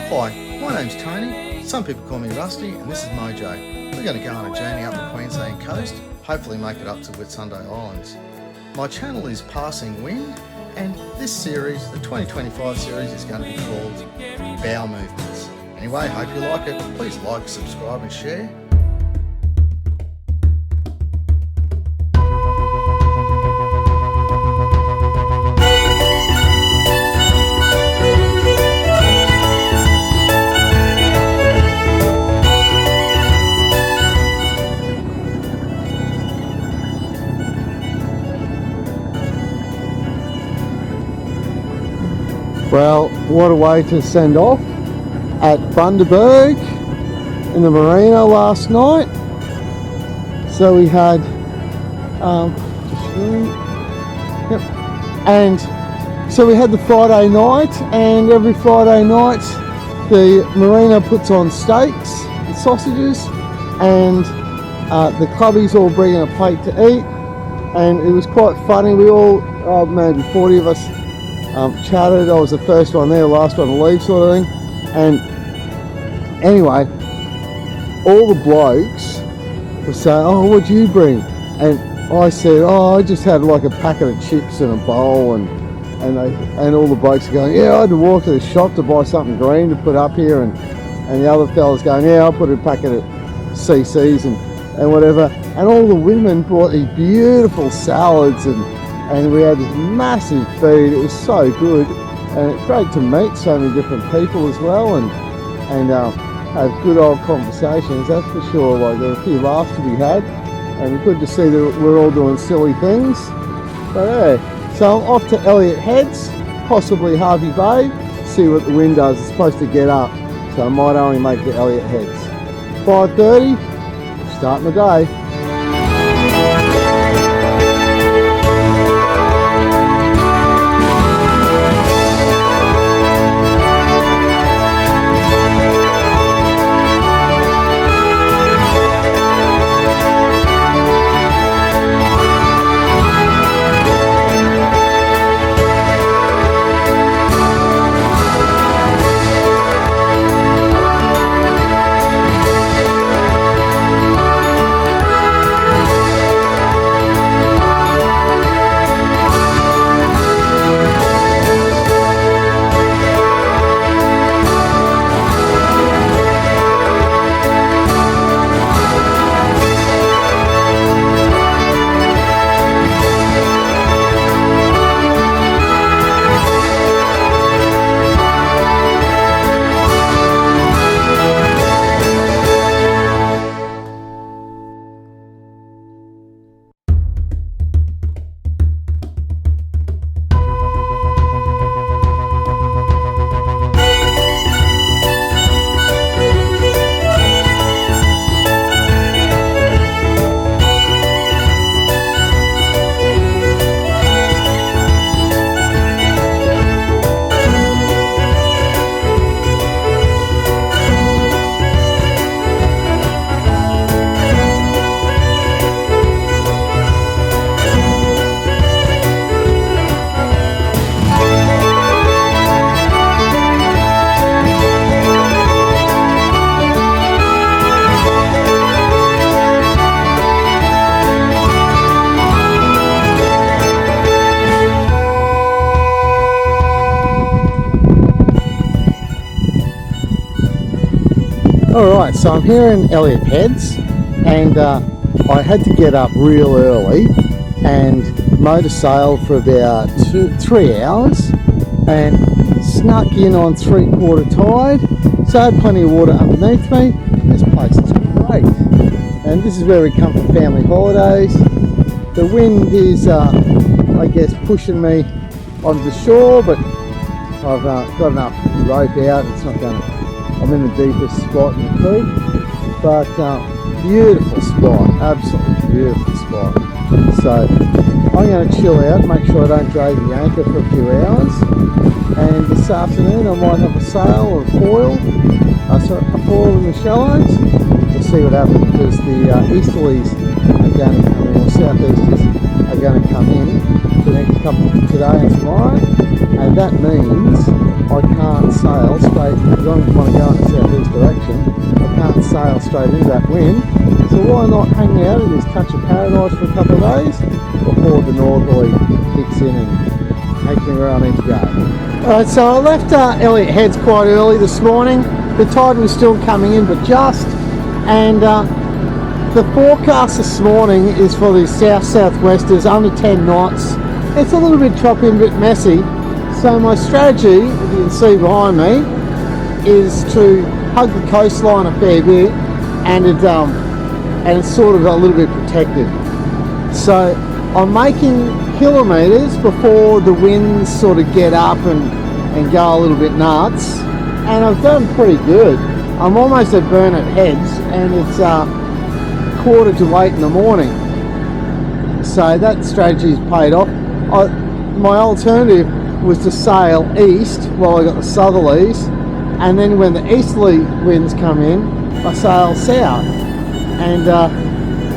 Hi, my name's Tony, some people call me Rusty, and this is Mojo. We're going to go on a journey up the Queensland coast, hopefully make it up to Whitsunday Islands. My channel is Passing Wind, and this series, the 2025 series, is going to be called Bowel Movements. Anyway, hope you like it. Please like, subscribe and share. Well, what a way to send off at Bundaberg in the marina last night. So we had, and so we had the Friday night, and every Friday night the marina puts on steaks and sausages, and the clubbies all bring in a plate to eat, and it was quite funny. We all, maybe 40 of us, chatted. I was the first one there, last one to leave, sort of thing. And anyway, all the blokes were saying, "Oh, what'd you bring?" And I said, "Oh, I just had like a packet of chips and a bowl." And all the blokes are going, "Yeah, I had to walk to the shop to buy something green to put up here." And the other fellas going, "Yeah, I'll put a packet of CCs and whatever." And all the women brought these beautiful salads, and we had this massive feed. It was so good, and it's great to meet so many different people as well, and have good old conversations, that's for sure. Like, there were a few laughs to be had, and good to see that we're all doing silly things. But yeah, so I'm off to Elliott Heads, possibly Hervey Bay, see what the wind does. It's supposed to get up, so I might only make the Elliott Heads. 5:30, starting the day. Alright, so I'm here in Elliott Heads, and I had to get up real early and motor sail for about 3 hours, and snuck in on 3/4 tide, so I had plenty of water underneath me. This place is great, and this is where we come for family holidays. The wind is, I guess, pushing me onto the shore, but I've got enough rope out. It's not going to, I'm in the deepest spot in the creek, but beautiful spot, absolutely beautiful spot. So I'm going to chill out, make sure I don't drag the anchor for a few hours, and this afternoon I might have a sail or a foil, a foil in the shallows. We'll see what happens, because the easterlies are going to come in, or southeasters are going to come in the next couple, today and tomorrow, and that means I can't sail straight, because I want to go in the southeast direction, I can't sail straight into that wind. So why not hang out in this touch of paradise for a couple of days before the northerly kicks in and takes me where I need to go. Alright, so I left Elliott Heads quite early this morning. The tide was still coming in, but just, and the forecast this morning is for the south-southwesters under 10 knots. It's a little bit choppy and a bit messy. So my strategy, as you can see behind me, is to hug the coastline a fair bit, and it's sort of a little bit protected. So I'm making kilometres before the winds sort of get up and go a little bit nuts, and I've done pretty good. I'm almost at Burnett Heads, and it's 7:45 in the morning. So that strategy's paid off. My alternative was to sail east while I got the southerlies, and then when the easterly winds come in, I sail south. And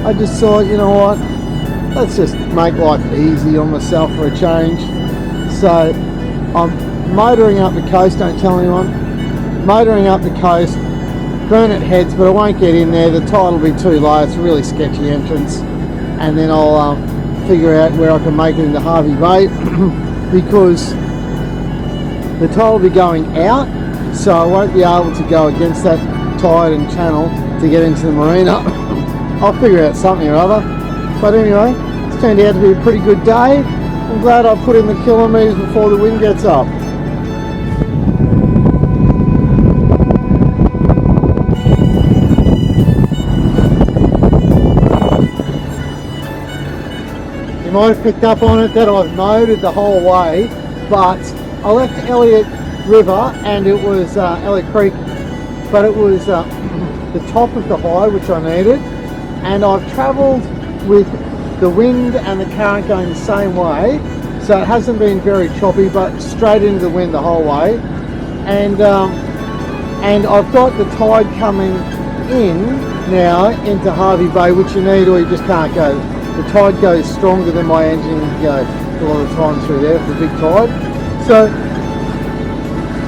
I just thought, you know what, let's just make life easy on myself for a change. So I'm motoring up the coast, don't tell anyone, motoring up the coast, Burnett Heads, but I won't get in there, the tide will be too low, it's a really sketchy entrance, and then I'll figure out where I can make it into Hervey Bay because the tide will be going out, so I won't be able to go against that tide and channel to get into the marina. I'll figure out something or other, but anyway, it's turned out to be a pretty good day. I'm glad I put in the kilometres before the wind gets up. You might have picked up on it that I've motored the whole way, but I left Elliott River and it was Elliott Creek, but it was the top of the high which I needed, and I've travelled with the wind and the current going the same way, so it hasn't been very choppy, but straight into the wind the whole way, and I've got the tide coming in now into Hervey Bay, which you need or you just can't go. The tide goes stronger than my engine can go a lot of the time through there for the big tide. So,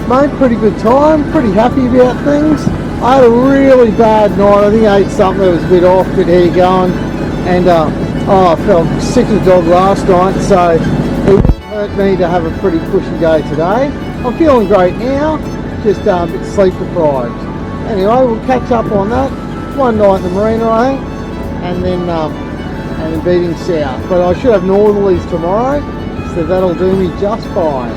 made pretty good time, pretty happy about things. I had a really bad night. I think I ate something that was a bit off, a bit hair going, and I felt sick as a dog last night, so it wouldn't hurt me to have a pretty cushy day today. I'm feeling great now, just a bit sleep deprived. Anyway, we'll catch up on that. One night in the marina, I think, and then beating south. But I should have northerlies tomorrow, so that'll do me just fine.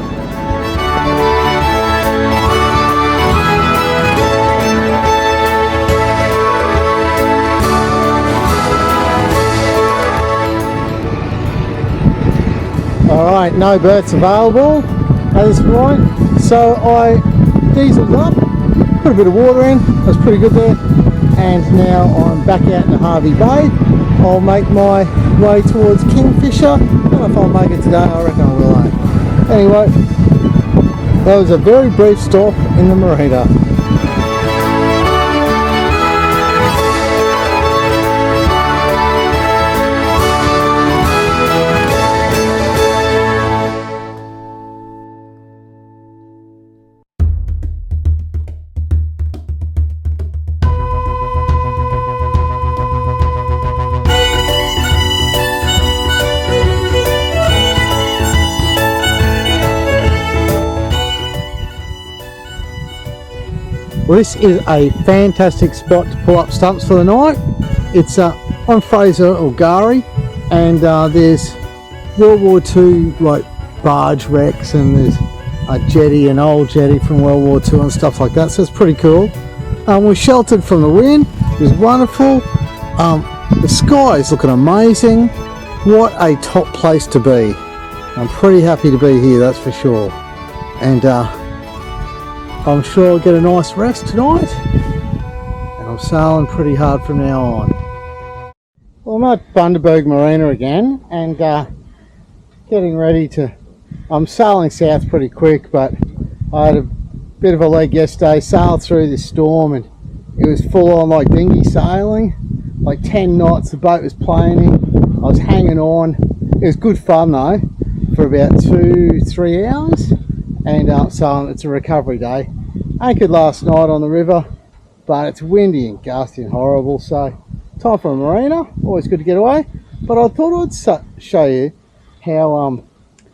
Alright, no berths available at this point, so I dieseled up, put a bit of water in, that was pretty good there, and now I'm back out in Hervey Bay. I'll make my way towards Kingfisher. I don't know if I'll make it today, I reckon I will. Anyway, that was a very brief stop in the marina. Well, this is a fantastic spot to pull up stumps for the night. It's on Fraser or Gari, and there's World War II like barge wrecks, and there's a jetty, an old jetty from World War II and stuff like that, so it's pretty cool. We're sheltered from the wind, it was wonderful. The sky is looking amazing. What a top place to be. I'm pretty happy to be here, that's for sure. And I'm sure I'll get a nice rest tonight, and I'm sailing pretty hard from now on. Well, I'm at Bundaberg Marina again, and getting ready to, I'm sailing south pretty quick, but I had a bit of a leg yesterday, sailed through this storm, and it was full on like dinghy sailing, like 10 knots, the boat was planing, I was hanging on. It was good fun though, for about 2-3 hours. and so it's a recovery day. Anchored last night on the river, but it's windy and gusty and horrible, so time for a marina. Always good to get away. But I thought I'd show you how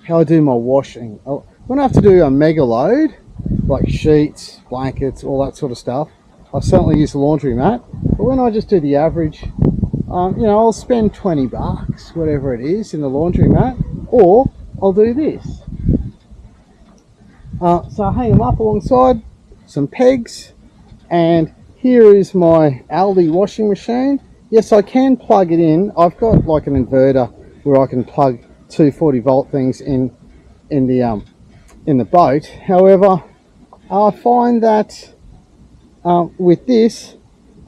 I do my washing. When I have to do a mega load, like sheets, blankets, all that sort of stuff, I certainly use the laundry mat. But when I just do the average, I'll spend 20 bucks, whatever it is, in the laundry mat, or I'll do this. So I hang them up alongside some pegs, and here is my Aldi washing machine. Yes, I can plug it in. I've got like an inverter where I can plug two 40-volt things in the boat. However, I find that with this,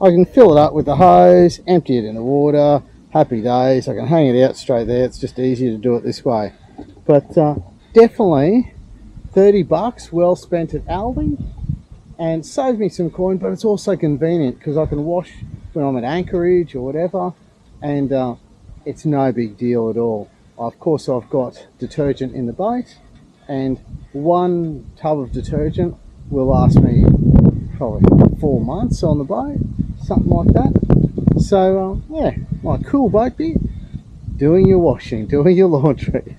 I can fill it up with the hose, empty it in the water, happy days. I can hang it out straight there. It's just easier to do it this way. But definitely 30 bucks well spent at Aldi, and saves me some coin, but it's also convenient because I can wash when I'm at anchorage or whatever, and it's no big deal at all. Of course, I've got detergent in the boat, and one tub of detergent will last me probably 4 months on the boat, something like that. So yeah, my cool boat bit, doing your washing, doing your laundry.